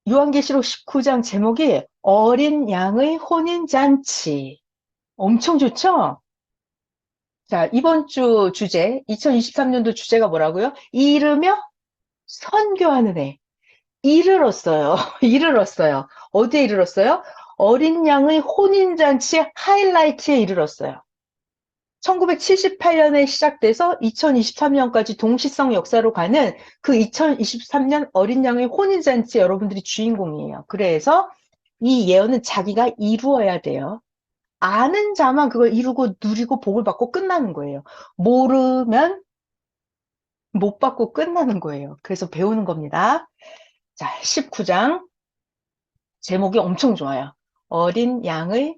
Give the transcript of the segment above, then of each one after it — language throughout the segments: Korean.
요한계시록 19장 제목이 어린 양의 혼인잔치. 엄청 좋죠? 자, 이번 주 주제, 2023년도 주제가 뭐라고요? 이르며 선교하는 애. 이르렀어요. 이르렀어요. 어디에 이르렀어요? 어린 양의 혼인잔치 하이라이트에 이르렀어요. 1978년에 시작돼서 2023년까지 동시성 역사로 가는 그 2023년 어린 양의 혼인잔치 여러분들이 주인공이에요. 그래서 이 예언은 자기가 이루어야 돼요. 아는 자만 그걸 이루고 누리고 복을 받고 끝나는 거예요. 모르면 못 받고 끝나는 거예요. 그래서 배우는 겁니다. 자, 19장 제목이 엄청 좋아요. 어린 양의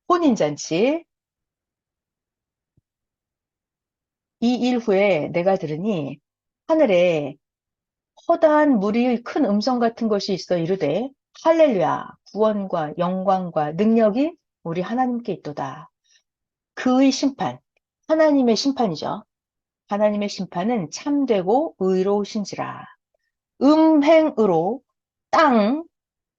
혼인잔치. 이 일 후에 내가 들으니 하늘에 허다한 무리의 큰 음성 같은 것이 있어 이르되 할렐루야 구원과 영광과 능력이 우리 하나님께 있도다. 그의 심판, 하나님의 심판이죠. 하나님의 심판은 참되고 의로우신지라. 음행으로 땅,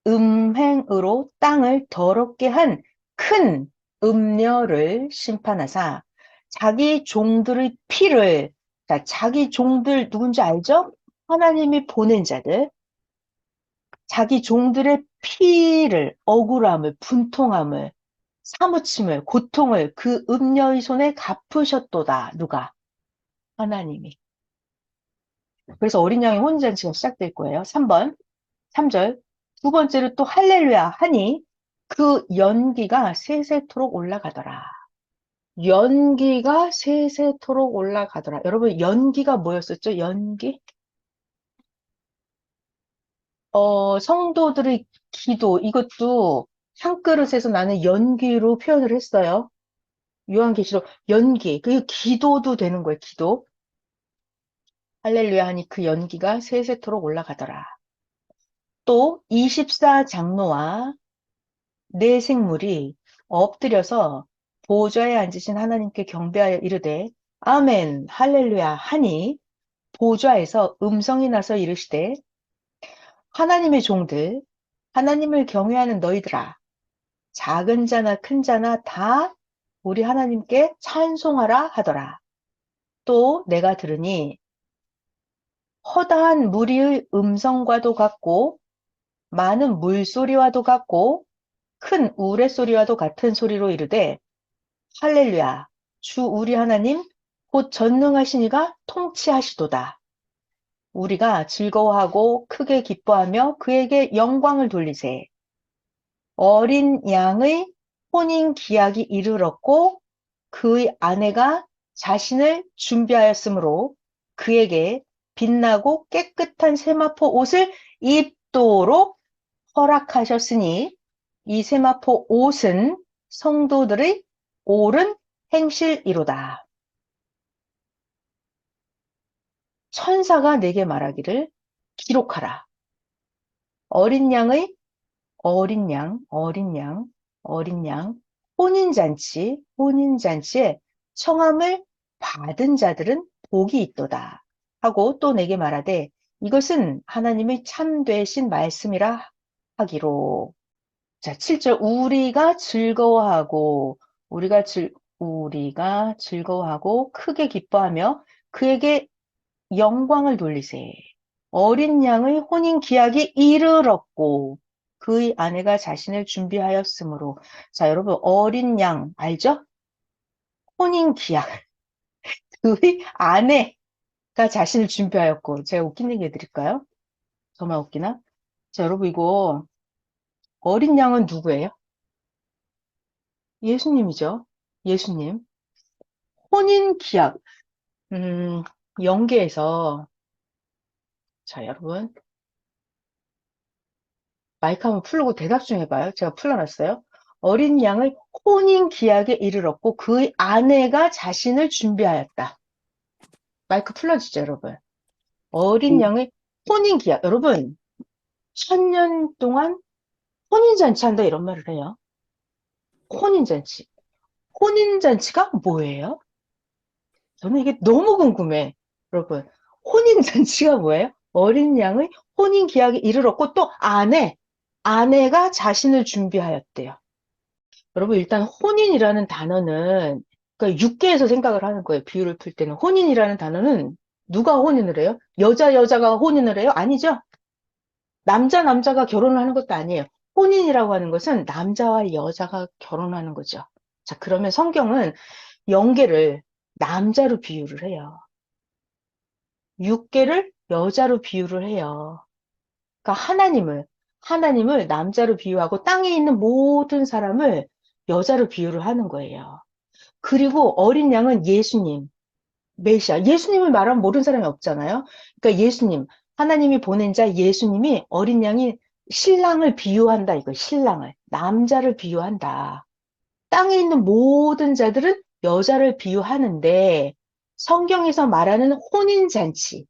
음행으로 땅을 더럽게 한 큰 음녀를 심판하사 자기 종들의 피를, 자, 자기 종들 누군지 알죠? 하나님이 보낸 자들, 자기 종들의 피를, 억울함을, 분통함을, 사무침을, 고통을 그 음녀의 손에 갚으셨도다. 누가? 하나님이. 그래서 어린 양의 혼인잔치가 시작될 거예요. 3번, 3절. 두 번째로 또 할렐루야 하니 그 연기가 세세토록 올라가더라. 연기가 세세토록 올라가더라. 여러분, 연기가 뭐였었죠? 연기? 성도들의 기도, 이것도 한 그릇에서 나는 연기로 표현을 했어요. 요한계시록 연기, 그 기도도 되는 거예요, 기도. 할렐루야 하니 그 연기가 세세토록 올라가더라. 또 24장로와 네 생물이 엎드려서 보좌에 앉으신 하나님께 경배하여 이르되 아멘 할렐루야 하니 보좌에서 음성이 나서 이르시되 하나님의 종들 하나님을 경외하는 너희들아 작은 자나 큰 자나 다 우리 하나님께 찬송하라 하더라. 또 내가 들으니 허다한 무리의 음성과도 같고 많은 물소리와도 같고 큰 우레소리와도 같은 소리로 이르되 할렐루야 주 우리 하나님 곧 전능하신 이가 통치하시도다. 우리가 즐거워하고 크게 기뻐하며 그에게 영광을 돌리세. 어린 양의 혼인 기약이 이르렀고 그의 아내가 자신을 준비하였으므로 그에게 빛나고 깨끗한 세마포 옷을 입도록 허락하셨으니 이 세마포 옷은 성도들의 옳은 행실이로다. 천사가 내게 말하기를 기록하라. 어린 양의 어린 양, 어린 양, 어린 양, 혼인잔치에 청함을 받은 자들은 복이 있도다. 하고 또 내게 말하되 이것은 하나님의 참되신 말씀이라 하기로. 자, 7절 우리가 우리가 즐거워하고 크게 기뻐하며 그에게 영광을 돌리세. 어린 양의 혼인 기약이 이르렀고 그의 아내가 자신을 준비하였으므로. 자, 여러분 어린 양 알죠? 혼인 기약. 그의 아내가 자신을 준비하였고. 제가 웃긴 얘기 해드릴까요? 저만 웃기나? 자, 여러분 이거 어린 양은 누구예요? 예수님이죠. 예수님. 혼인 기약. 음, 영계에서 자, 여러분 마이크 한번 풀고 대답 좀 해봐요. 제가 풀어놨어요. 어린 양의 혼인 기약에 이르렀고 그의 아내가 자신을 준비하였다. 마이크 풀어주죠, 여러분. 어린 양의 혼인 기약. 여러분, 1000년 동안 혼인잔치 한다 이런 말을 해요. 혼인잔치. 혼인잔치가 뭐예요? 저는 이게 너무 궁금해. 여러분, 혼인잔치가 뭐예요? 어린 양의 혼인 기약에 이르렀고 또 아내가 자신을 준비하였대요. 여러분 일단 혼인이라는 단어는 그러니까 육계에서 생각을 하는 거예요. 비유를 풀 때는 혼인이라는 단어는 누가 혼인을 해요? 여자가 혼인을 해요? 아니죠. 남자가 결혼을 하는 것도 아니에요. 혼인이라고 하는 것은 남자와 여자가 결혼하는 거죠. 자, 그러면 성경은 영계를 남자로 비유를 해요. 육계를 여자로 비유를 해요. 그러니까 하나님을 남자로 비유하고 땅에 있는 모든 사람을 여자로 비유를 하는 거예요. 그리고 어린 양은 예수님, 메시아. 예수님을 말하면 모르는 사람이 없잖아요. 그러니까 예수님, 하나님이 보낸 자 예수님이 어린 양이 신랑을 비유한다, 이거 신랑을. 남자를 비유한다. 땅에 있는 모든 자들은 여자를 비유하는데 성경에서 말하는 혼인잔치는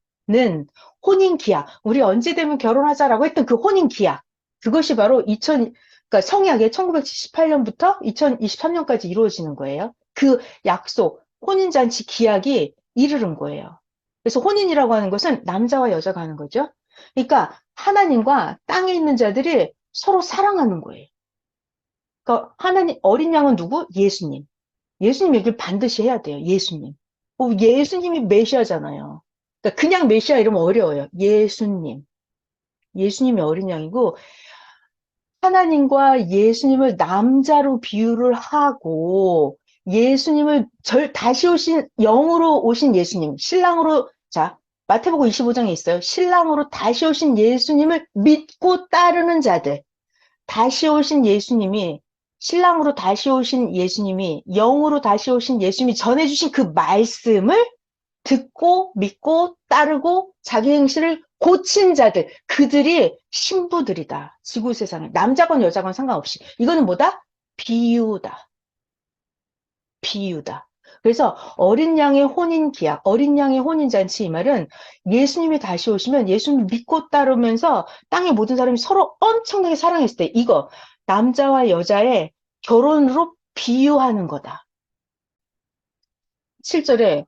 혼인기약, 우리 언제 되면 결혼하자라고 했던 그 혼인기약, 그것이 바로 그러니까 성약의 1978년부터 2023년까지 이루어지는 거예요. 그 약속, 혼인잔치 기약이 이르른 거예요. 그래서 혼인이라고 하는 것은 남자와 여자가 하는 거죠. 그러니까 하나님과 땅에 있는 자들이 서로 사랑하는 거예요. 그러니까 하나님, 어린 양은 누구? 예수님. 예수님 얘기를 반드시 해야 돼요. 예수님. 예수님이 메시아잖아요. 그러니까 그냥 메시아 이러면 어려워요. 예수님. 예수님이 어린 양이고 하나님과 예수님을 남자로 비유를 하고 예수님을 다시 오신 영으로 오신 예수님, 신랑으로 자, 마태복음 25장에 있어요. 신랑으로 다시 오신 예수님을 믿고 따르는 자들. 다시 오신 예수님이 신랑으로 다시 오신 예수님이 영으로 다시 오신 예수님이 전해주신 그 말씀을 듣고 믿고 따르고 자기 행실을 고친 자들, 그들이 신부들이다. 지구 세상에 남자건 여자건 상관없이 이거는 뭐다? 비유다. 비유다. 그래서 어린 양의 혼인 기약, 어린 양의 혼인 잔치 이 말은 예수님이 다시 오시면 예수님 믿고 따르면서 땅의 모든 사람이 서로 엄청나게 사랑했을 때 이거 남자와 여자의 결혼으로 비유하는 거다. 7절에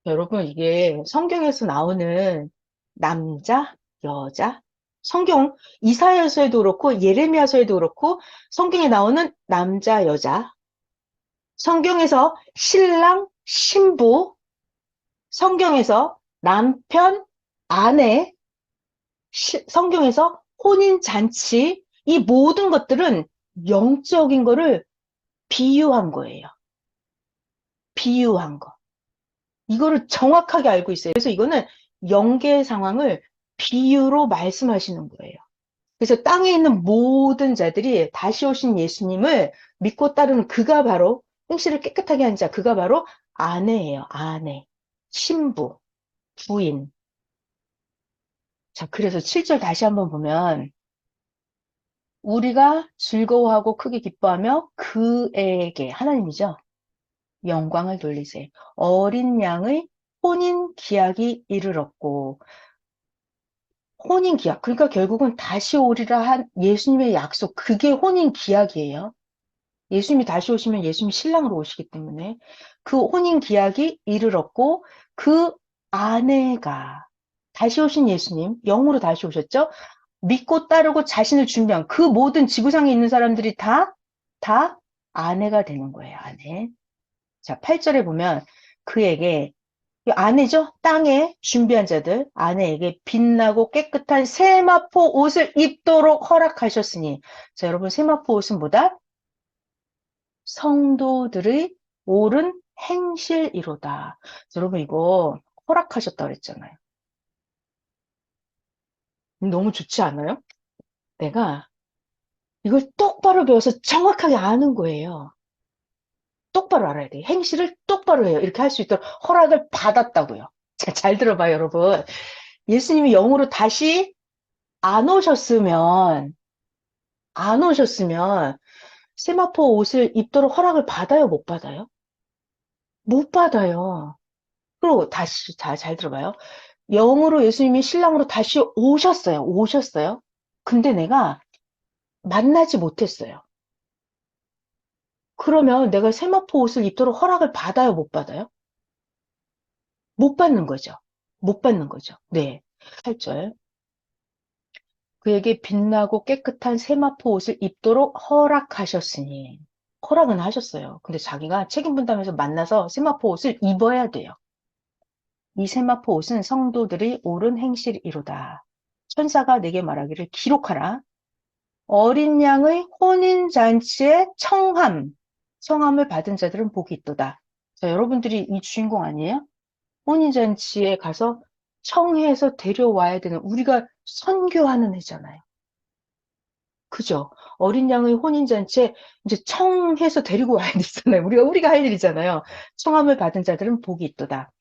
여러분 이게 성경에서 나오는 남자, 여자, 성경 이사야서에도 그렇고 예레미야서에도 그렇고 성경에 나오는 남자, 여자, 성경에서 신랑, 신부, 성경에서 남편, 아내, 성경에서 혼인 잔치, 이 모든 것들은 영적인 거를 비유한 거예요. 비유한 거. 이거를 정확하게 알고 있어요. 그래서 이거는 영계 상황을 비유로 말씀하시는 거예요. 그래서 땅에 있는 모든 자들이 다시 오신 예수님을 믿고 따르는 그가 바로 행실을 깨끗하게 한 자, 그가 바로 아내예요. 아내, 신부, 부인. 자, 그래서 7절 다시 한번 보면 우리가 즐거워하고 크게 기뻐하며 그에게 하나님이죠. 영광을 돌리세. 어린 양의 혼인 기약이 이르렀고 혼인 기약. 그러니까 결국은 다시 오리라 한 예수님의 약속. 그게 혼인 기약이에요. 예수님이 다시 오시면 예수님이 신랑으로 오시기 때문에 그 혼인 기약이 이르렀고 그 아내가 다시 오신 예수님, 영으로 다시 오셨죠? 믿고 따르고 자신을 준비한 그 모든 지구상에 있는 사람들이 다 아내가 되는 거예요, 아내. 자, 8절에 보면 그에게 이 아내죠? 땅에 준비한 자들, 아내에게 빛나고 깨끗한 세마포 옷을 입도록 허락하셨으니. 자, 여러분, 세마포 옷은 뭐다? 성도들의 옳은 행실이로다. 여러분, 이거 허락하셨다 그랬잖아요. 너무 좋지 않아요? 내가 이걸 똑바로 배워서 정확하게 아는 거예요. 똑바로 알아야 돼. 행실을 똑바로 해요. 이렇게 할 수 있도록 허락을 받았다고요. 자, 잘 들어봐요, 여러분. 예수님이 영으로 다시 안 오셨으면, 안 오셨으면, 세마포 옷을 입도록 허락을 받아요, 못 받아요? 못 받아요. 그리고 다시, 잘 들어봐요. 영으로 예수님이 신랑으로 다시 오셨어요. 오셨어요. 근데 내가 만나지 못했어요. 그러면 내가 세마포 옷을 입도록 허락을 받아요, 못 받아요? 못 받는 거죠. 못 받는 거죠. 네. 8절. 그에게 빛나고 깨끗한 세마포 옷을 입도록 허락하셨으니. 허락은 하셨어요. 근데 자기가 책임 분담해서 만나서 세마포 옷을 입어야 돼요. 이 세마포 옷은 성도들이 옳은 행실이로다. 천사가 내게 말하기를 기록하라. 어린 양의 혼인잔치의 청함을 받은 자들은 복이 있도다. 자, 여러분들이 이 주인공 아니에요? 혼인잔치에 가서 청해서 데려와야 되는, 우리가 선교하는 애잖아요. 그죠? 어린 양의 혼인잔치에 이제 청해서 데리고 와야 되잖아요. 우리가 할 일이잖아요. 청함을 받은 자들은 복이 있도다.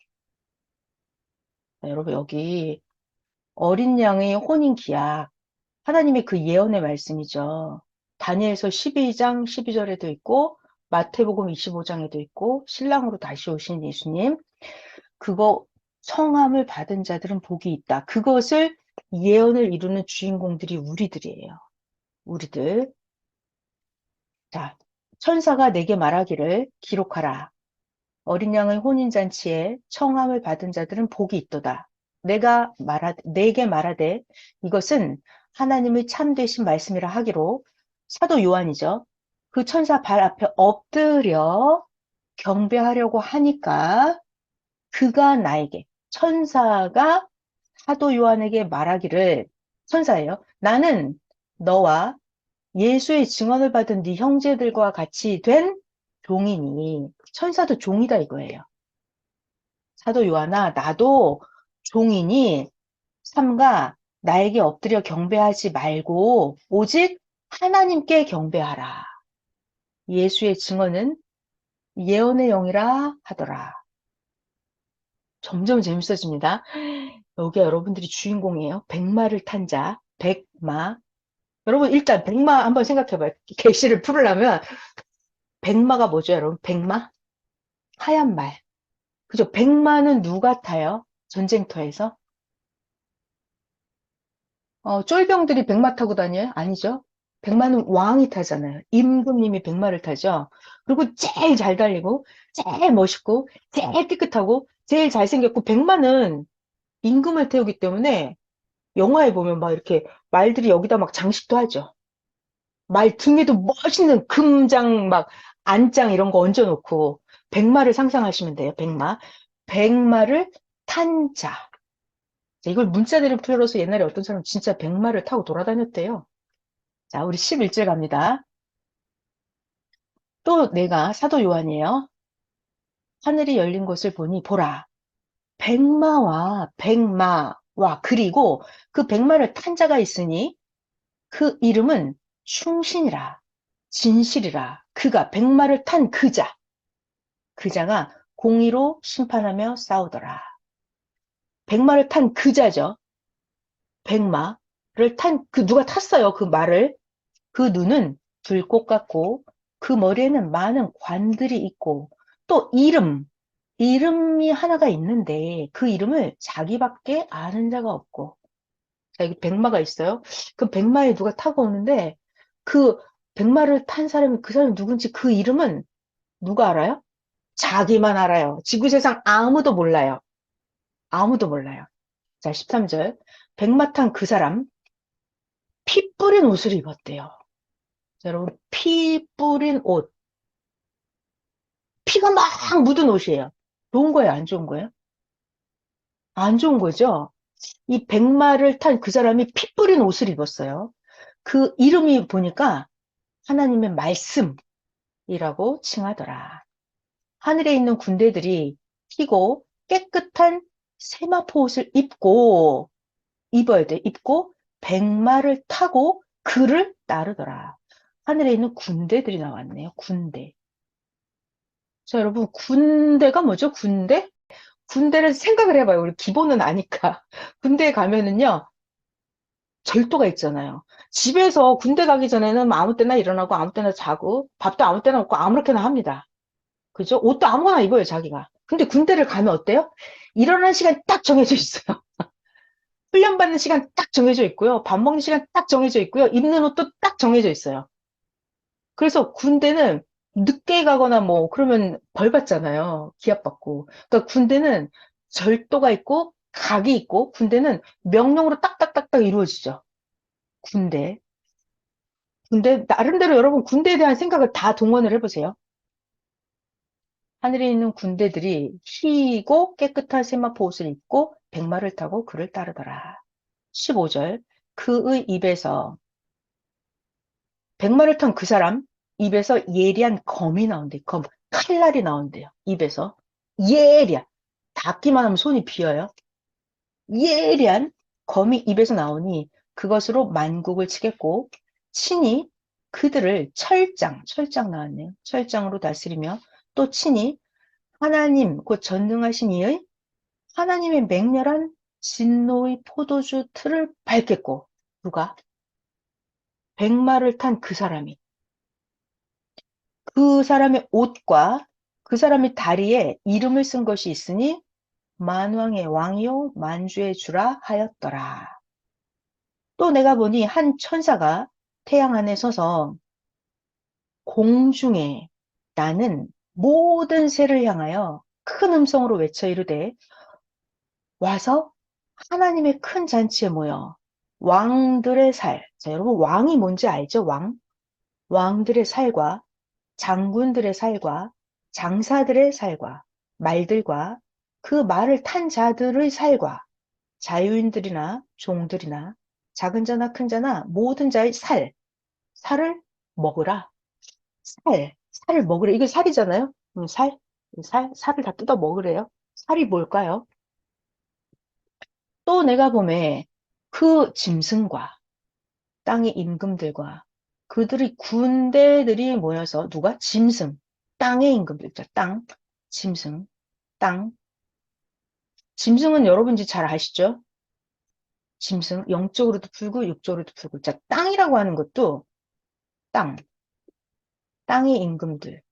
자, 여러분, 여기 어린 양의 혼인 기약, 하나님의 그 예언의 말씀이죠. 다니엘서 12장 12절에도 있고, 마태복음 25장에도 있고, 신랑으로 다시 오신 예수님, 그거 성함을 받은 자들은 복이 있다. 그것을 예언을 이루는 주인공들이 우리들이에요. 우리들. 자, 천사가 내게 말하기를 기록하라. 어린 양의 혼인잔치에 청함을 받은 자들은 복이 있도다. 내게 말하되 이것은 하나님의 참되신 말씀이라 하기로 사도 요한이죠. 그 천사 발 앞에 엎드려 경배하려고 하니까 그가 나에게 천사가 사도 요한에게 말하기를 천사예요. 나는 너와 예수의 증언을 받은 네 형제들과 같이 된 종이니 천사도 종이다 이거예요. 사도 요한아 나도 종이니 삼가 나에게 엎드려 경배하지 말고 오직 하나님께 경배하라. 예수의 증언은 예언의 영이라 하더라. 점점 재밌어집니다. 여기 여러분들이 주인공이에요. 백마를 탄 자, 백마. 여러분 일단 백마 한번 생각해봐요. 계시를 풀으려면 백마가 뭐죠, 여러분? 백마? 하얀 말. 그죠? 백마는 누가 타요? 전쟁터에서? 쫄병들이 백마 타고 다녀요? 아니죠. 백마는 왕이 타잖아요. 임금님이 백마를 타죠. 그리고 제일 잘 달리고, 제일 멋있고, 제일 깨끗하고, 제일 잘생겼고, 백마는 임금을 태우기 때문에 영화에 보면 막 이렇게 말들이 여기다 막 장식도 하죠. 말 등에도 멋있는 금장, 막 안장 이런 거 얹어놓고, 백마를 상상하시면 돼요. 백마. 백마를 탄 자. 이걸 문자대로 풀어서 옛날에 어떤 사람은 진짜 백마를 타고 돌아다녔대요. 자, 우리 11절 갑니다. 또 내가 사도 요한이에요. 하늘이 열린 것을 보니 보라. 백마와 그리고 그 백마를 탄 자가 있으니 그 이름은 충신이라 진실이라 그가 백마를 탄 그자 그 자가 공의로 심판하며 싸우더라. 백마를 탄 그자죠. 백마를 탄 그 누가 탔어요. 그 말을. 그 눈은 불꽃 같고 그 머리에는 많은 관들이 있고 또 이름이 하나가 있는데 그 이름을 자기밖에 아는 자가 없고 자, 여기 백마가 있어요. 그 백마에 누가 타고 오는데 그 백마를 탄 사람이 그 사람이 누군지 그 이름은 누가 알아요? 자기만 알아요. 지구세상 아무도 몰라요. 아무도 몰라요. 자, 13절. 백마 탄 그 사람 피 뿌린 옷을 입었대요. 자, 여러분 피 뿌린 옷. 피가 막 묻은 옷이에요. 좋은 거예요? 안 좋은 거예요? 안 좋은 거죠? 이 백마를 탄 그 사람이 피 뿌린 옷을 입었어요. 그 이름이 보니까 하나님의 말씀이라고 칭하더라. 하늘에 있는 군대들이 피고 깨끗한 세마포 옷을 입어야 돼. 입고 백마를 타고 그를 따르더라. 하늘에 있는 군대들이 나왔네요. 군대. 자, 여러분, 군대가 뭐죠? 군대? 군대를 생각을 해봐요. 우리 기본은 아니까. 군대에 가면은요, 절도가 있잖아요. 집에서 군대 가기 전에는 뭐 아무 때나 일어나고 아무 때나 자고 밥도 아무 때나 먹고 아무렇게나 합니다. 그죠? 옷도 아무거나 입어요, 자기가. 근데 군대를 가면 어때요? 일어나는 시간 딱 정해져 있어요. 훈련받는 시간 딱 정해져 있고요. 밥 먹는 시간 딱 정해져 있고요. 입는 옷도 딱 정해져 있어요. 그래서 군대는 늦게 가거나 뭐 그러면 벌 받잖아요. 기합 받고. 그러니까 군대는 절도가 있고 각이 있고 군대는 명령으로 딱딱딱딱 이루어지죠. 군대. 군대 나름대로 여러분 군대에 대한 생각을 다 동원을 해보세요. 하늘에 있는 군대들이 희고 깨끗한 세마포 옷을 입고 백마를 타고 그를 따르더라. 15절 그의 입에서 백마를 탄 그 사람 입에서 예리한 검이 나온대. 검, 칼날이 나온대요. 입에서. 예리한. 닿기만 하면 손이 비어요. 예리한 검이 입에서 나오니 그것으로 만국을 치겠고 친히 그들을 철장 나왔네요. 철장으로 다스리며 또 친히 하나님 곧 전능하신 이의 하나님의 맹렬한 진노의 포도주 틀을 밟겠고 누가? 백마를 탄 그 사람이 그 사람의 옷과 그 사람의 다리에 이름을 쓴 것이 있으니 만왕의 왕이요 만주의 주라 하였더라. 또 내가 보니 한 천사가 태양 안에 서서 공중에 나는 모든 새를 향하여 큰 음성으로 외쳐 이르되 와서 하나님의 큰 잔치에 모여 왕들의 살. 자, 여러분 왕이 뭔지 알죠? 왕. 왕들의 살과 장군들의 살과 장사들의 살과 말들과 그 말을 탄 자들의 살과 자유인들이나 종들이나 작은 자나 큰 자나 모든 자의 살을 먹으라. 살을 먹으래. 이거 살이잖아요? 살을 다 뜯어 먹으래요. 살이 뭘까요? 또 내가 보매 그 짐승과 땅의 임금들과 그들의 군대들이 모여서 누가? 짐승. 땅의 임금들. 자, 짐승, 땅. 짐승은 여러분이 잘 아시죠? 짐승, 영적으로도 풀고 육적으로도 풀고. 자, 땅이라고 하는 것도 땅, 땅의 임금들,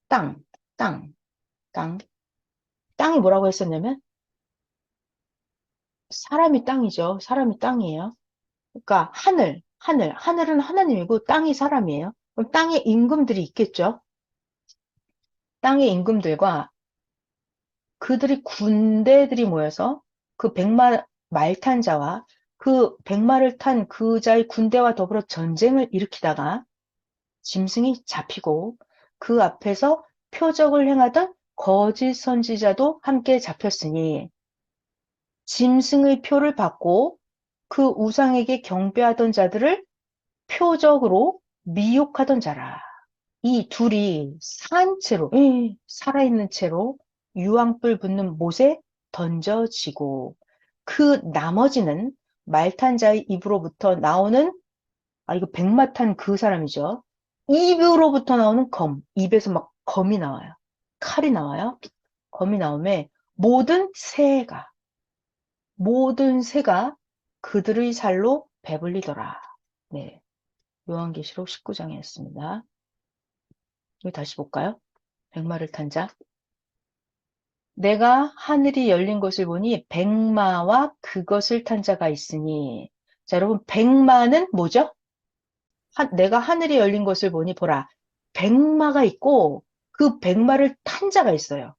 땅, 땅, 땅. 땅이 뭐라고 했었냐면 사람이 땅이죠. 사람이 땅이에요. 그러니까 하늘은 하나님이고 땅이 사람이에요. 그럼 땅에 임금들이 있겠죠. 땅의 임금들과 그들이 군대들이 모여서 그 백마 말탄 자와 그 백마를 탄 그 자의 군대와 더불어 전쟁을 일으키다가 짐승이 잡히고 그 앞에서 표적을 행하던 거짓 선지자도 함께 잡혔으니 짐승의 표를 받고 그 우상에게 경배하던 자들을 표적으로 미혹하던 자라. 이 둘이 산 채로, 살아있는 채로 유황불 붙는 못에 던져지고 그 나머지는 말탄 자의 입으로부터 나오는, 이거 백마 탄 그 사람이죠. 입으로부터 나오는 입에서 막 검이 나와요. 칼이 나와요. 검이 나오면 모든 새가 그들의 살로 배불리더라. 네. 요한계시록 19장이었습니다. 이거 다시 볼까요? 백마를 탄 자. 내가 하늘이 열린 것을 보니 백마와 그것을 탄 자가 있으니. 자, 여러분, 백마는 뭐죠? 내가 하늘이 열린 것을 보니 보라. 백마가 있고 그 백마를 탄 자가 있어요.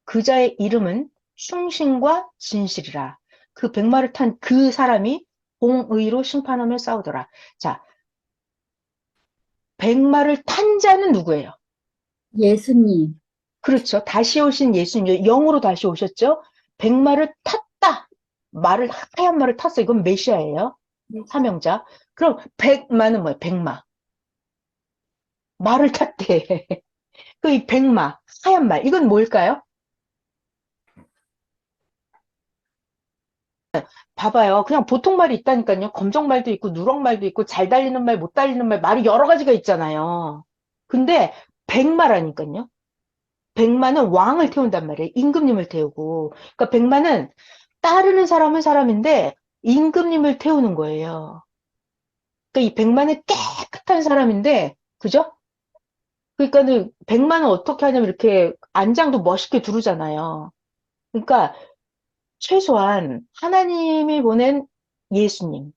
그 자의 이름은 충신과 진실이라. 그 백마를 탄 그 사람이 공의로 심판하며 싸우더라. 자, 백마를 탄 자는 누구예요? 예수님. 그렇죠. 다시 오신 예수님, 영으로 다시 오셨죠? 백마를 탔다. 하얀 말을 탔어. 이건 메시아예요. 사명자. 그럼 백마는 뭐예요? 백마. 말을 탔대. 그 이 백마, 하얀 말. 이건 뭘까요? 봐봐요. 그냥 보통 말이 있다니까요. 검정말도 있고, 누렁말도 있고, 잘 달리는 말, 못 달리는 말, 말이 여러 가지가 있잖아요. 근데 백마라니까요. 백마는 왕을 태운단 말이에요. 임금님을 태우고. 그러니까 백마는 따르는 사람은 사람인데 임금님을 태우는 거예요. 그러니까 이 백마는 깨끗한 사람인데, 그죠? 그러니까는 백마는 어떻게 하냐면 이렇게 안장도 멋있게 두르잖아요. 그러니까 최소한 하나님이 보낸 예수님,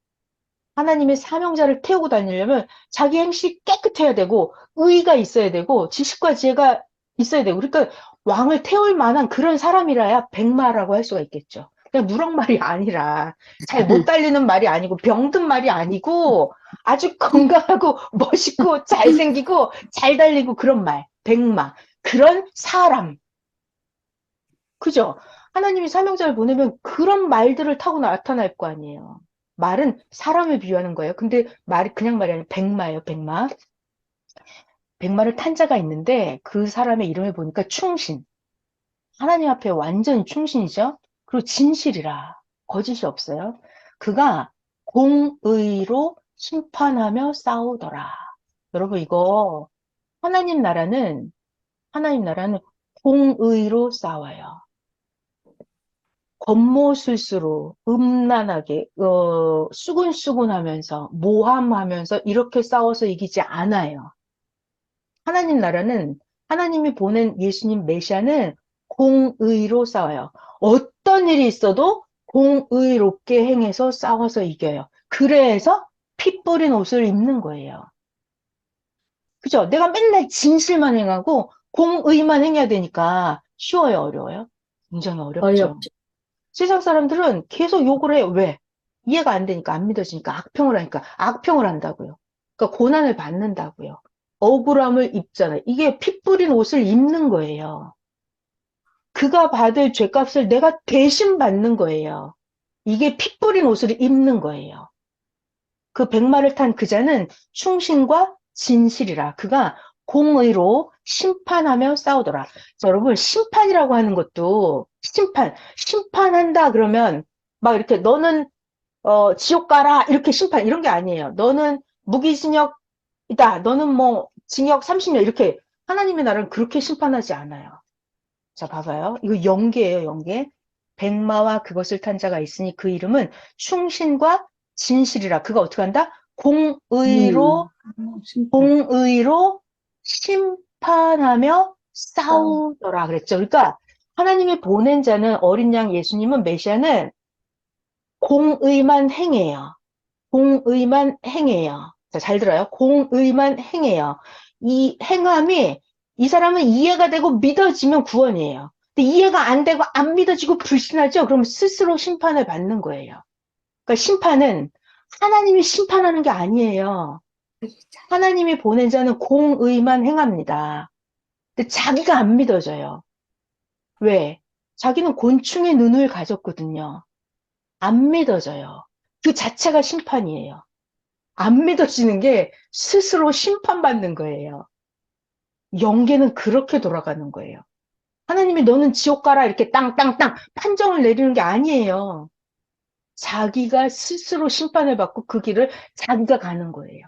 하나님의 사명자를 태우고 다니려면 자기 행실이 깨끗해야 되고 의의가 있어야 되고 지식과 지혜가 있어야 되고 그러니까 왕을 태울 만한 그런 사람이라야 백마라고 할 수가 있겠죠. 그냥 누렁말이 아니라 잘 못 달리는 말이 아니고 병든 말이 아니고 아주 건강하고 멋있고 잘생기고 잘 달리고 그런 말. 백마. 그런 사람. 그죠? 하나님이 사명자를 보내면 그런 말들을 타고 나타날 거 아니에요. 말은 사람을 비유하는 거예요. 근데 말이 그냥 말이 아니라 백마예요, 백마. 백마를 탄 자가 있는데 그 사람의 이름을 보니까 충신. 하나님 앞에 완전히 충신이죠. 그리고 진실이라. 거짓이 없어요. 그가 공의로 심판하며 싸우더라. 여러분, 이거 하나님 나라는 공의로 싸워요. 겉모술수로 음란하게 수군수군하면서 모함하면서 이렇게 싸워서 이기지 않아요. 하나님 나라는 하나님이 보낸 예수님 메시아는 공의로 싸워요. 어떤 일이 있어도 공의롭게 행해서 싸워서 이겨요. 그래서 피 뿌린 옷을 입는 거예요. 그죠? 내가 맨날 진실만 행하고 공의만 행해야 되니까 쉬워요, 어려워요? 굉장히 어렵죠. 어렵죠. 세상 사람들은 계속 욕을 해요. 왜? 이해가 안 되니까, 안 믿어지니까, 악평을 하니까, 악평을 한다고요. 그러니까 고난을 받는다고요. 억울함을 입잖아요. 이게 피 뿌린 옷을 입는 거예요. 그가 받을 죄값을 내가 대신 받는 거예요. 이게 피 뿌린 옷을 입는 거예요. 그 백마를 탄 그자는 충신과 진실이라. 그가 공의로 심판하며 싸우더라. 자, 여러분, 심판이라고 하는 것도, 심판한다 그러면, 막 이렇게, 너는, 지옥 가라, 이렇게 심판, 이런 게 아니에요. 너는 무기징역이다. 너는 뭐, 징역 30년, 이렇게. 하나님의 나라는 그렇게 심판하지 않아요. 자, 봐봐요. 이거 영계예요, 영계. 백마와 그것을 탄 자가 있으니 그 이름은 충신과 진실이라. 그가 어떻게 한다? 심판. 공의로 심판하며 싸움. 싸우더라 그랬죠. 그러니까 하나님이 보낸 자는 어린 양 예수님은 메시아는 공의만 행해요. 공의만 행해요. 자, 잘 들어요. 공의만 행해요. 이 행함이 이 사람은 이해가 되고 믿어지면 구원이에요. 근데 이해가 안 되고 안 믿어지고 불신하죠? 그럼 스스로 심판을 받는 거예요. 그러니까 심판은 하나님이 심판하는 게 아니에요. 하나님이 보낸 자는 공의만 행합니다. 근데 자기가 안 믿어져요. 왜? 자기는 곤충의 눈을 가졌거든요. 안 믿어져요. 그 자체가 심판이에요. 안 믿어지는 게 스스로 심판받는 거예요. 영계는 그렇게 돌아가는 거예요. 하나님이 너는 지옥 가라 이렇게 땅땅땅 판정을 내리는 게 아니에요. 자기가 스스로 심판을 받고 그 길을 자기가 가는 거예요.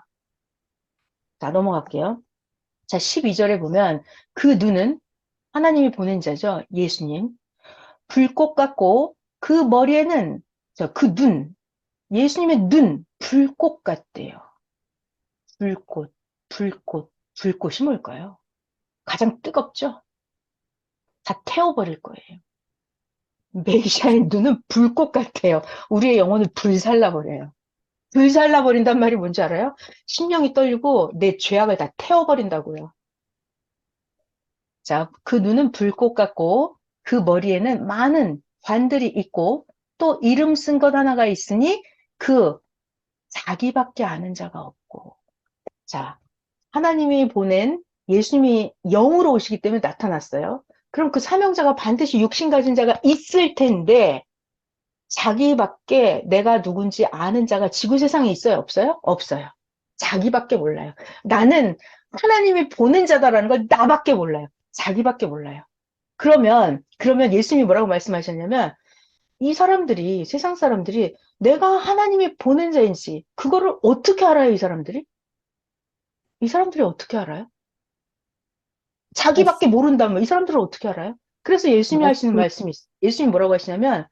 자, 넘어갈게요. 자, 12절에 보면 그 눈은 하나님이 보낸 자죠. 예수님. 불꽃 같고 그 머리에는 그 눈, 예수님의 눈, 불꽃 같대요. 불꽃, 불꽃이 뭘까요? 가장 뜨겁죠? 다 태워버릴 거예요. 메시아의 눈은 불꽃 같아요. 우리의 영혼을 불살라버려요. 불살라버린단 말이 뭔지 알아요? 심령이 떨리고 내 죄악을 다 태워버린다고요. 자, 그 눈은 불꽃 같고 그 머리에는 많은 관들이 있고 또 이름 쓴 것 하나가 있으니 그 자기밖에 아는 자가 없고. 자, 하나님이 보낸 예수님이 영으로 오시기 때문에 나타났어요. 그럼 그 사명자가 반드시 육신 가진 자가 있을 텐데 자기밖에 내가 누군지 아는 자가 지구 세상에 있어요? 없어요? 없어요. 자기밖에 몰라요. 나는 하나님이 보낸 자다라는 걸 나밖에 몰라요. 자기밖에 몰라요. 그러면 예수님이 뭐라고 말씀하셨냐면 이 사람들이, 세상 사람들이 내가 하나님이 보낸 자인지 그거를 어떻게 알아요, 이 사람들이? 이 사람들이 어떻게 알아요? 자기밖에 말씀. 모른다면 이 사람들은 어떻게 알아요? 그래서 예수님이 하시는 말씀. 말씀이 있어요. 예수님이 뭐라고 하시냐면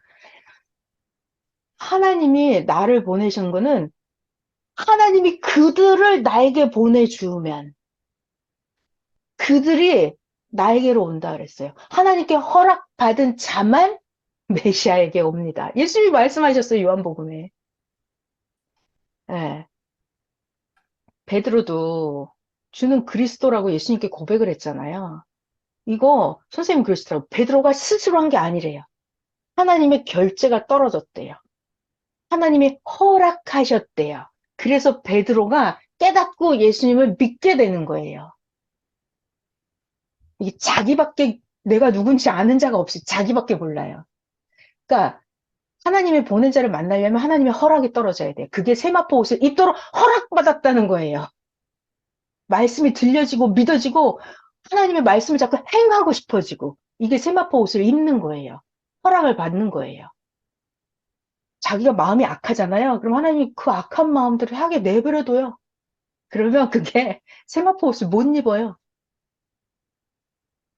하나님이 나를 보내신 거는 하나님이 그들을 나에게 보내주면 그들이 나에게로 온다 그랬어요. 하나님께 허락받은 자만 메시아에게 옵니다. 예수님이 말씀하셨어요, 요한복음에. 예. 베드로도 주는 그리스도라고 예수님께 고백을 했잖아요. 이거 선생님 그러시더라고요. 베드로가 스스로 한 게 아니래요. 하나님의 결재가 떨어졌대요. 하나님이 허락하셨대요. 그래서 베드로가 깨닫고 예수님을 믿게 되는 거예요. 이게 자기밖에 내가 누군지 아는 자가 없이 자기밖에 몰라요. 그러니까 하나님이 보낸 자를 만나려면 하나님의 허락이 떨어져야 돼요. 그게 세마포 옷을 입도록 허락받았다는 거예요. 말씀이 들려지고 믿어지고 하나님의 말씀을 자꾸 행하고 싶어지고 이게 세마포 옷을 입는 거예요. 허락을 받는 거예요. 자기가 마음이 악하잖아요. 그럼 하나님이 그 악한 마음들을 하게 내버려둬요. 그러면 그게 세마포 옷을 못 입어요.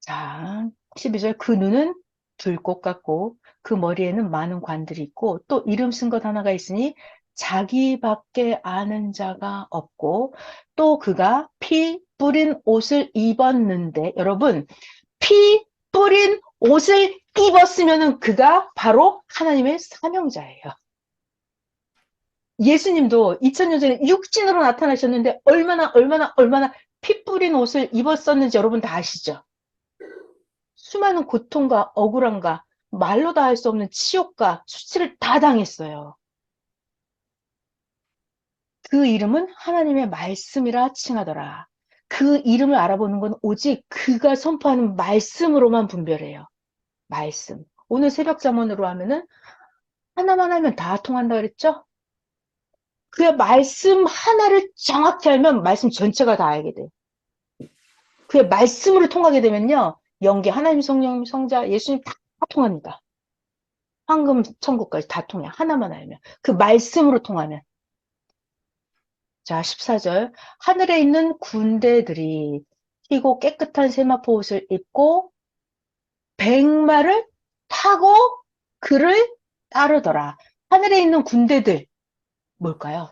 자, 12절 그 눈은 들꽃 같고 그 머리에는 많은 관들이 있고 또 이름 쓴 것 하나가 있으니 자기밖에 아는 자가 없고 또 그가 피 뿌린 옷을 입었는데 여러분 피 뿌린 옷을 입었으면은 그가 바로 하나님의 사명자예요. 예수님도 2000년 전에 육신으로 나타나셨는데 얼마나 피 뿌린 옷을 입었었는지 여러분 다 아시죠? 수많은 고통과 억울함과 말로 다 할 수 없는 치욕과 수치를 다 당했어요. 그 이름은 하나님의 말씀이라 칭하더라. 그 이름을 알아보는 건 오직 그가 선포하는 말씀으로만 분별해요. 말씀. 오늘 새벽 잠언으로 하면은 하나만 하면 다 통한다 그랬죠? 그의 말씀 하나를 정확히 알면 말씀 전체가 다 알게 돼요. 그의 말씀으로 통하게 되면요. 영계, 하나님, 성령, 성자, 예수님 다 통합니다. 황금 천국까지 다 통해. 하나만 알면. 그 말씀으로 통하면. 자, 14절. 하늘에 있는 군대들이 희고 깨끗한 세마포 옷을 입고 백마를 타고 그를 따르더라. 하늘에 있는 군대들 뭘까요?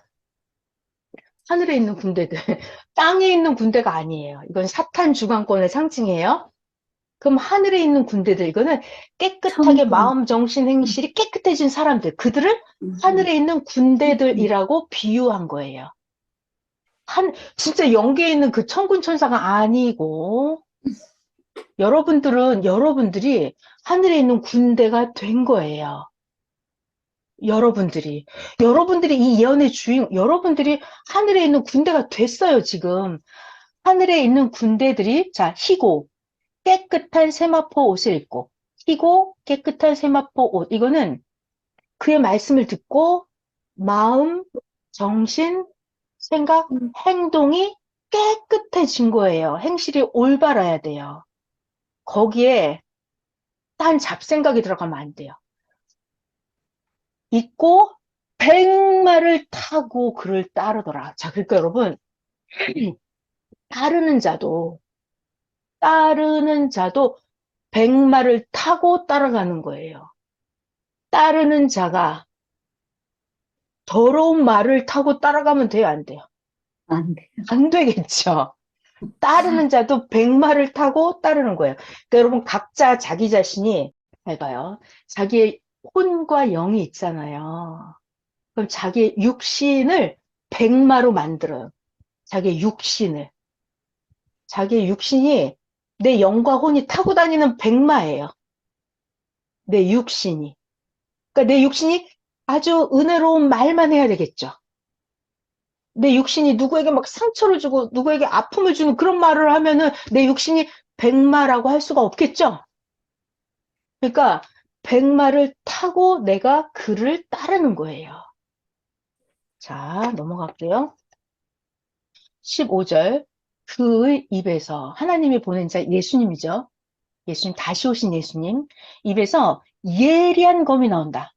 하늘에 있는 군대들. 땅에 있는 군대가 아니에요. 이건 사탄 주관권의 상징이에요. 그럼 하늘에 있는 군대들, 이거는 깨끗하게 천군. 마음, 정신, 행실이 깨끗해진 사람들, 그들을 음, 하늘에 있는 군대들이라고 비유한 거예요. 진짜 영계에 있는 그 천군 천사가 아니고, 여러분들이 하늘에 있는 군대가 된 거예요. 여러분들이. 여러분들이 이 예언의 여러분들이 하늘에 있는 군대가 됐어요, 지금. 하늘에 있는 군대들이, 자, 희고, 깨끗한 세마포 옷을 입고, 희고 깨끗한 세마포 옷. 이거는 그의 말씀을 듣고 마음, 정신, 생각, 행동이 깨끗해진 거예요. 행실이 올바라야 돼요. 거기에 딴 잡생각이 들어가면 안 돼요. 입고 백마를 타고 그를 따르더라. 자, 그러니까 여러분, 따르는 자도, 따르는 자도 백마를 타고 따라가는 거예요. 따르는 자가 더러운 말을 타고 따라가면 돼요, 안 돼요? 안 돼. 안 되겠죠. 따르는 자도 백마를 타고 따르는 거예요. 그러니까 여러분, 각자 자기 자신이, 잘 봐요. 자기의 혼과 영이 있잖아요. 그럼 자기의 육신을 백마로 만들어요. 자기의 육신을. 자기의 육신이 내 영과 혼이 타고 다니는 백마예요. 내 육신이. 그러니까 내 육신이 아주 은혜로운 말만 해야 되겠죠. 내 육신이 누구에게 막 상처를 주고 누구에게 아픔을 주는 그런 말을 하면은 내 육신이 백마라고 할 수가 없겠죠? 그러니까 백마를 타고 내가 그를 따르는 거예요. 자, 넘어갈게요. 15절. 그의 입에서 하나님이 보낸 자 예수님이죠. 예수님, 다시 오신 예수님. 입에서 예리한 검이 나온다.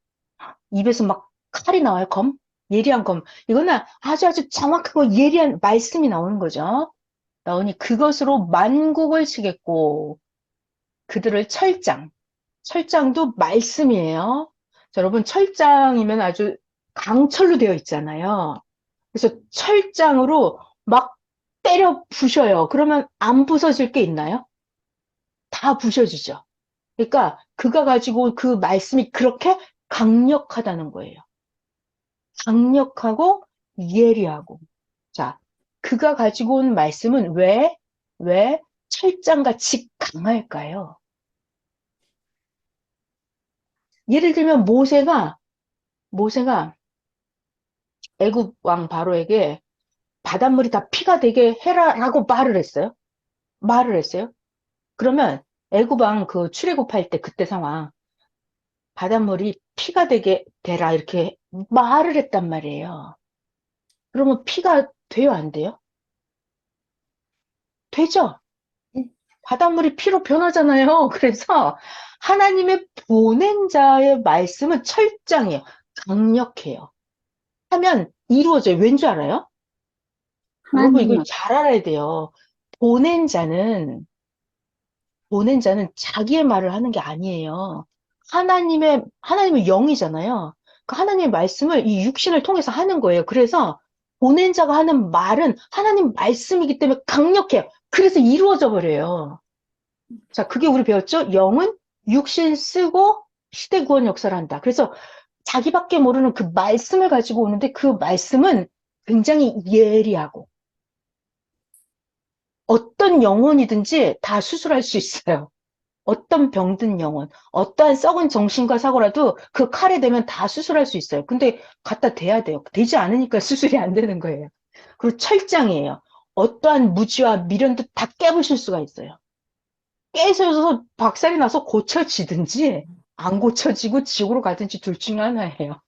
입에서 막 칼이 나와요, 검. 예리한 검. 이거는 아주 정확하고 예리한 말씀이 나오는 거죠. 나오니 그것으로 만국을 치겠고 그들을 철장도 말씀이에요. 자, 여러분 철장이면 아주 강철로 되어 있잖아요. 그래서 철장으로 막 때려 부셔요. 그러면 안 부서질 게 있나요? 다 부셔지죠. 그러니까 그가 가지고 온 그 말씀이 그렇게 강력하다는 거예요. 강력하고 예리하고. 자, 그가 가지고 온 말씀은 왜 철장같이 강할까요? 예를 들면 모세가 애굽 왕 바로에게 바닷물이 다 피가 되게 해라라고 말을 했어요. 말을 했어요. 그러면 애굽 왕 그 출애굽할 때 그때 상황 바닷물이 피가 되게 되라 이렇게 말을 했단 말이에요. 그러면 피가 돼요, 안 돼요? 되죠? 네. 바닷물이 피로 변하잖아요. 그래서 하나님의 보낸 자의 말씀은 철장해요. 강력해요. 하면 이루어져요. 왠 줄 알아요? 여러분 이걸 하나님이요. 잘 알아야 돼요. 보낸 자는 보낸 자는 자기의 말을 하는 게 아니에요. 하나님의 영이잖아요. 그 하나님의 말씀을 이 육신을 통해서 하는 거예요. 그래서 보낸 자가 하는 말은 하나님 말씀이기 때문에 강력해요. 그래서 이루어져 버려요. 자, 그게 우리 배웠죠? 영은 육신 쓰고 시대 구원 역사를 한다. 그래서 자기밖에 모르는 그 말씀을 가지고 오는데 그 말씀은 굉장히 예리하고 어떤 영혼이든지 다 수술할 수 있어요. 어떤 병든 영혼, 어떠한 썩은 정신과 사고라도 그 칼에 대면 다 수술할 수 있어요. 근데 갖다 대야 돼요. 되지 않으니까 수술이 안 되는 거예요. 그리고 철장이에요. 어떠한 무지와 미련도 다 깨부실 수가 있어요. 깨져서 박살이 나서 고쳐지든지 안 고쳐지고 지옥으로 가든지 둘 중에 하나예요.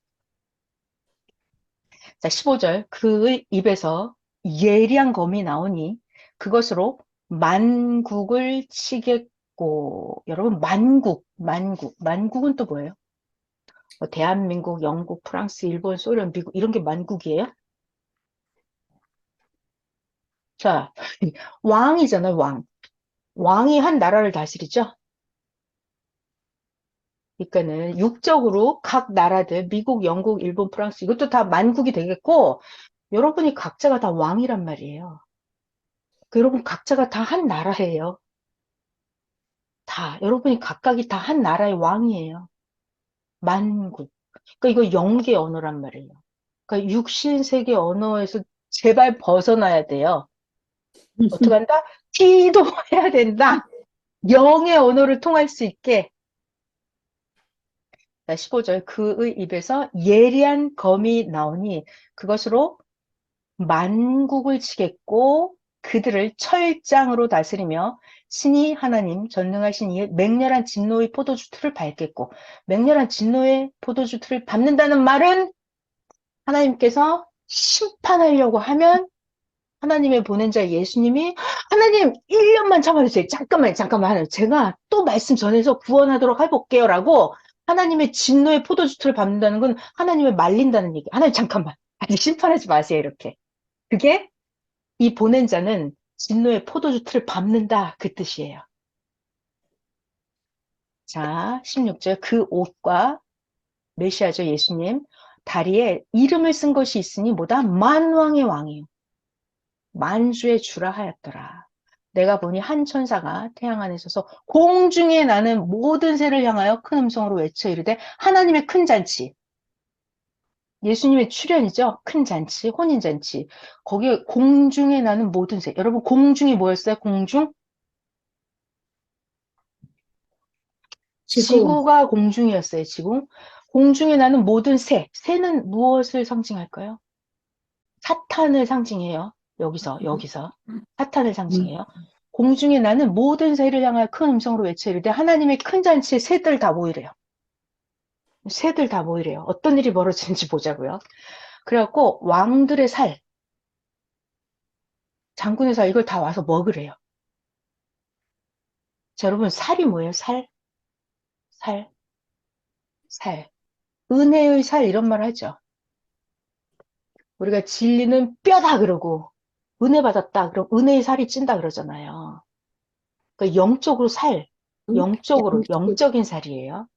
자, 15절. 그의 입에서 예리한 검이 나오니 그것으로 만국을 치겠고. 여러분, 만국은 또 뭐예요? 뭐 대한민국, 영국, 프랑스, 일본, 소련, 미국 이런 게 만국이에요? 자, 왕이잖아요, 왕. 왕이 한 나라를 다스리죠? 그러니까는 육적으로 각 나라들, 미국, 영국, 일본, 프랑스 이것도 다 만국이 되겠고 여러분이 각자가 다 왕이란 말이에요. 그 여러분 각자가 다 한 나라예요. 다 여러분이 각각이 다 한 나라의 왕이에요. 만국. 그러니까 이거 영계 언어란 말이에요. 그러니까 육신 세계 언어에서 제발 벗어나야 돼요. 어떻게 한다? 기도해야 된다. 영의 언어를 통할 수 있게. 자, 15절. 그의 입에서 예리한 검이 나오니 그것으로 만국을 치겠고 그들을 철장으로 다스리며 신이 하나님 전능하신 이의 맹렬한 진노의 포도주 틀을 밟겠고 맹렬한 진노의 포도주 틀을 밟는다는 말은 하나님께서 심판하려고 하면 하나님의 보낸 자 예수님이 하나님 1년만 참아주세요. 잠깐만 하나님 제가 또 말씀 전해서 구원하도록 해볼게요 라고 하나님의 진노의 포도주 틀을 밟는다는 건 하나님을 말린다는 얘기. 하나님 잠깐만 아직 심판하지 마세요 이렇게. 그게 이 보낸 자는 진노의 포도주 틀을 밟는다 그 뜻이에요. 자, 16절 그 옷과 메시아죠 예수님 다리에 이름을 쓴 것이 있으니 뭐다 만왕의 왕이요 만주의 주라 하였더라. 내가 보니 한 천사가 태양 안에 서서 공중에 나는 모든 새를 향하여 큰 음성으로 외쳐 이르되 하나님의 큰 잔치 예수님의 출현이죠. 큰 잔치, 혼인잔치. 거기에 공중에 나는 모든 새. 여러분, 공중이 뭐였어요? 공중? 지구, 지구가 공중이었어요, 지구. 공중에 나는 모든 새. 새는 무엇을 상징할까요? 사탄을 상징해요. 여기서. 사탄을 음, 상징해요. 공중에 나는 모든 새를 향하여 큰 음성으로 외쳐 이르되 하나님의 큰 잔치에 새들 다 모이래요. 새들 다 모이래요. 어떤 일이 벌어지는지 보자고요. 그래갖고 왕들의 살, 장군의 살 이걸 다 와서 먹으래요. 자, 여러분 살이 뭐예요? 살, 살. 은혜의 살 이런 말 하죠. 우리가 진리는 뼈다 그러고 은혜 받았다 그럼 은혜의 살이 찐다 그러잖아요. 그러니까 영적으로 양쪽, 영적인 살이에요.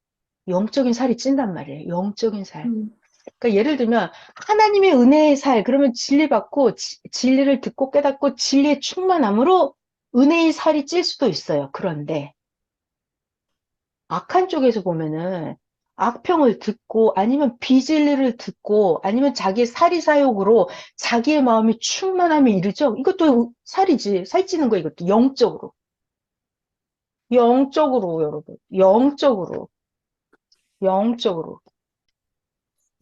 영적인 살이 찐단 말이에요. 영적인 살. 음, 그러니까 예를 들면 하나님의 은혜의 살 그러면 진리 받고 진리를 듣고 깨닫고 진리의 충만함으로 은혜의 살이 찔 수도 있어요. 그런데 악한 쪽에서 보면은 악평을 듣고 아니면 비진리를 듣고 아니면 자기의 사리사욕으로 자기의 마음이 충만함에 이르죠. 이것도 살이지. 살찌는 거 이것도 영적으로. 영적으로 여러분. 영적으로. 영적으로.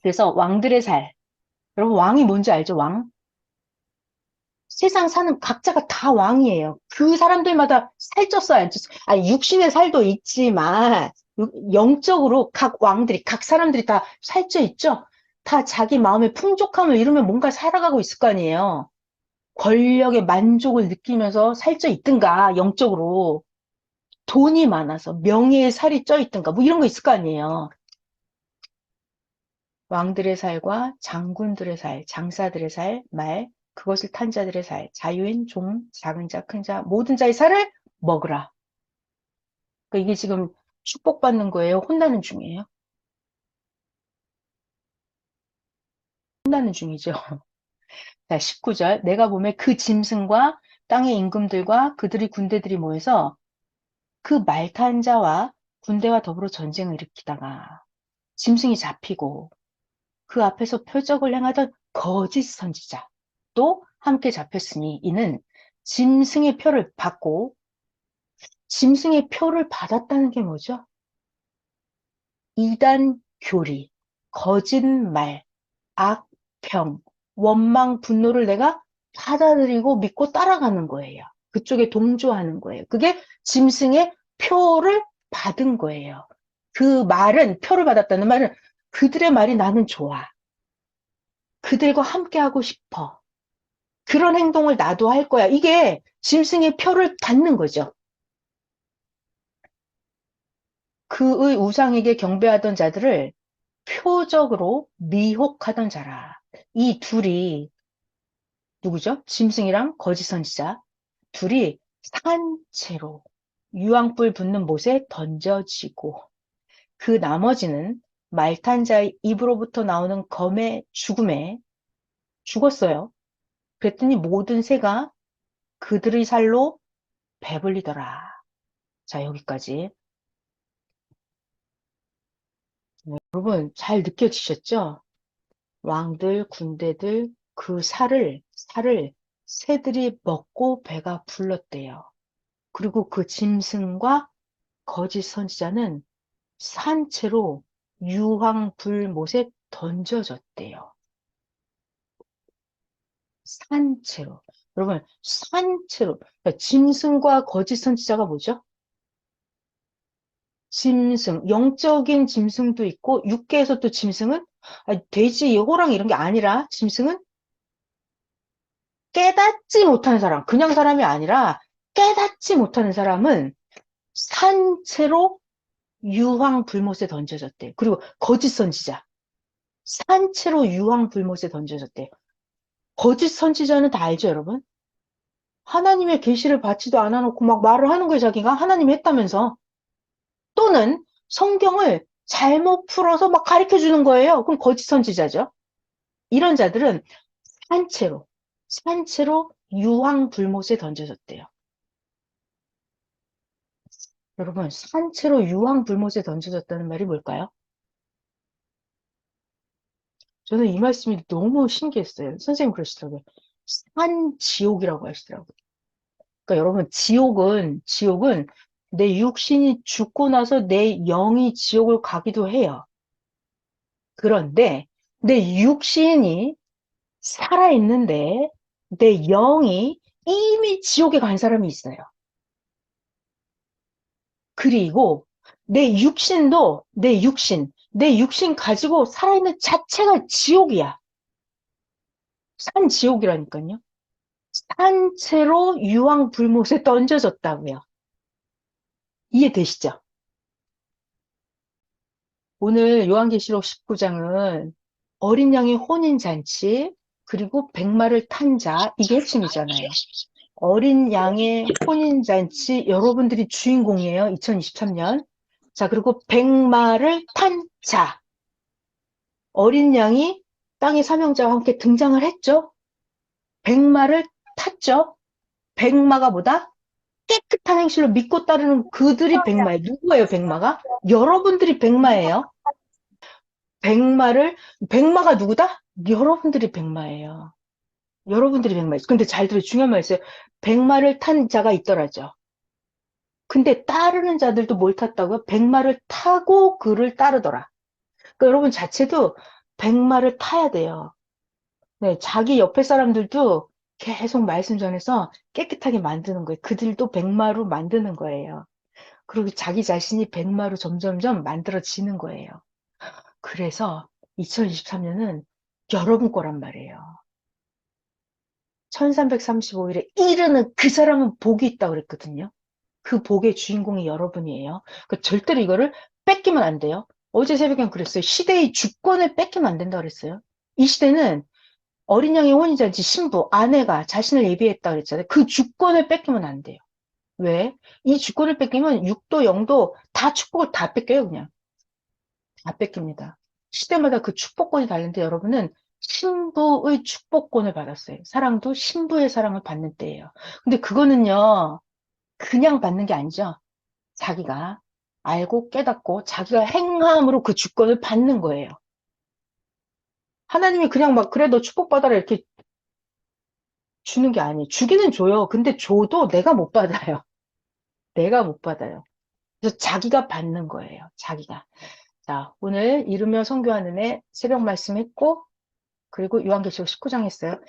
그래서 왕들의 살. 여러분, 왕이 뭔지 알죠? 왕? 세상 사는 각자가 다 왕이에요. 그 사람들마다 살쪘어요, 안 쪘어요? 아니, 육신의 살도 있지만, 영적으로 각 왕들이, 각 사람들이 다 살쪄 있죠? 다 자기 마음의 풍족함을 이루면 뭔가 살아가고 있을 거 아니에요. 권력의 만족을 느끼면서 살쪄 있든가, 영적으로. 돈이 많아서 명예의 살이 쪄 있든가, 뭐 이런 거 있을 거 아니에요. 왕들의 살과 장군들의 살, 장사들의 살, 말, 그것을 탄 자들의 살, 자유인, 종, 작은 자, 큰 자, 모든 자의 살을 먹으라. 그러니까 이게 지금 축복받는 거예요? 혼나는 중이에요? 혼나는 중이죠. 자, 19절. 내가 보면 그 짐승과 땅의 임금들과 그들의 군대들이 모여서 그 말탄 자와 군대와 더불어 전쟁을 일으키다가 짐승이 잡히고 그 앞에서 표적을 행하던 거짓 선지자 또 함께 잡혔으니 이는 짐승의 표를 받고 짐승의 표를 받았다는 게 뭐죠? 이단 교리, 거짓말, 악평, 원망, 분노를 내가 받아들이고 믿고 따라가는 거예요. 그쪽에 동조하는 거예요. 그게 짐승의 표를 받은 거예요. 그 말은, 표를 받았다는 말은 그들의 말이 나는 좋아. 그들과 함께 하고 싶어. 그런 행동을 나도 할 거야. 이게 짐승의 표를 받는 거죠. 그의 우상에게 경배하던 자들을 표적으로 미혹하던 자라. 이 둘이 누구죠? 짐승이랑 거짓 선지자. 둘이 산채로 유황불 붙는 못에 던져지고 그 나머지는 말탄 자의 입으로부터 나오는 검의 죽음에 죽었어요. 그랬더니 모든 새가 그들의 살로 배불리더라. 자, 여기까지. 네, 여러분, 잘 느껴지셨죠? 왕들, 군대들, 그 살을 새들이 먹고 배가 불렀대요. 그리고 그 짐승과 거짓 선지자는 산채로 유황불못에 던져졌대요. 산채로. 여러분, 산채로. 그러니까 짐승과 거짓 선지자가 뭐죠? 짐승, 영적인 짐승도 있고, 육계에서 또 짐승은, 돼지, 호랑 이런 게 아니라, 짐승은 깨닫지 못하는 사람, 그냥 사람이 아니라, 깨닫지 못하는 사람은 산채로 유황불못에 던져졌대. 그리고 거짓 선지자, 산채로 유황불못에 던져졌대. 거짓 선지자는 다 알죠, 여러분? 하나님의 계시를 받지도 않아놓고 막 말을 하는 거예요, 자기가. 하나님이 했다면서. 또는 성경을 잘못 풀어서 막 가르쳐 주는 거예요. 그럼 거짓 선지자죠. 이런 자들은 산채로, 산채로 유황불못에 던져졌대요. 여러분, 산채로 유황불못에 던져졌다는 말이 뭘까요? 저는 이 말씀이 너무 신기했어요. 선생님 그러시더라고요. 산지옥이라고 하시더라고요. 그러니까 여러분, 지옥은 내 육신이 죽고 나서 내 영이 지옥을 가기도 해요. 그런데 내 육신이 살아있는데 내 영이 이미 지옥에 간 사람이 있어요. 그리고 내 육신 가지고 살아있는 자체가 지옥이야. 산지옥이라니까요. 산채로 유황불못에 던져졌다고요. 이해되시죠? 오늘 요한계시록 19장은 어린 양의 혼인잔치, 그리고 백마를 탄 자, 이게 핵심이잖아요. 어린 양의 혼인잔치, 여러분들이 주인공이에요. 2023년. 자, 그리고 백마를 탄 자, 어린 양이 땅의 사명자와 함께 등장을 했죠. 백마를 탔죠. 백마가 뭐다? 깨끗한 행실로 믿고 따르는 그들이 백마예요. 누구예요, 백마가? 여러분들이 백마예요. 백마가 누구다? 여러분들이 백마예요. 여러분들이 백마예요. 근데 잘 들어요. 중요한 말 있어요. 백마를 탄 자가 있더라죠. 근데 따르는 자들도 뭘 탔다고요? 백마를 타고 그를 따르더라. 그러니까 여러분 자체도 백마를 타야 돼요. 네, 자기 옆에 사람들도 계속 말씀 전해서 깨끗하게 만드는 거예요. 그들도 백마로 만드는 거예요. 그리고 자기 자신이 백마로 점점점 만들어지는 거예요. 그래서 2023년은 여러분 거란 말이에요. 1335일에 이르는 그 사람은 복이 있다고 그랬거든요. 그 복의 주인공이 여러분이에요. 그 절대로 이거를 뺏기면 안 돼요. 어제 새벽엔 그랬어요. 시대의 주권을 뺏기면 안 된다고 그랬어요. 이 시대는 어린 양의 혼인잔치 신부, 아내가 자신을 예비했다 그랬잖아요. 그 주권을 뺏기면 안 돼요. 왜? 이 주권을 뺏기면 6도, 0도 다 축복을 다 뺏겨요, 그냥. 다 뺏깁니다. 시대마다 그 축복권이 다른데 여러분은 신부의 축복권을 받았어요. 사랑도 신부의 사랑을 받는 때예요. 근데 그거는요, 그냥 받는 게 아니죠. 자기가 알고 깨닫고 자기가 행함으로 그 주권을 받는 거예요. 하나님이 그냥 막 그래 너 축복받아라 이렇게 주는 게 아니에요. 주기는 줘요. 근데 줘도 내가 못 받아요. 내가 못 받아요. 그래서 자기가 받는 거예요. 자기가. 자, 오늘 이르며 성교하는 애 새벽 말씀 했고 그리고 요한계시록 19장 했어요.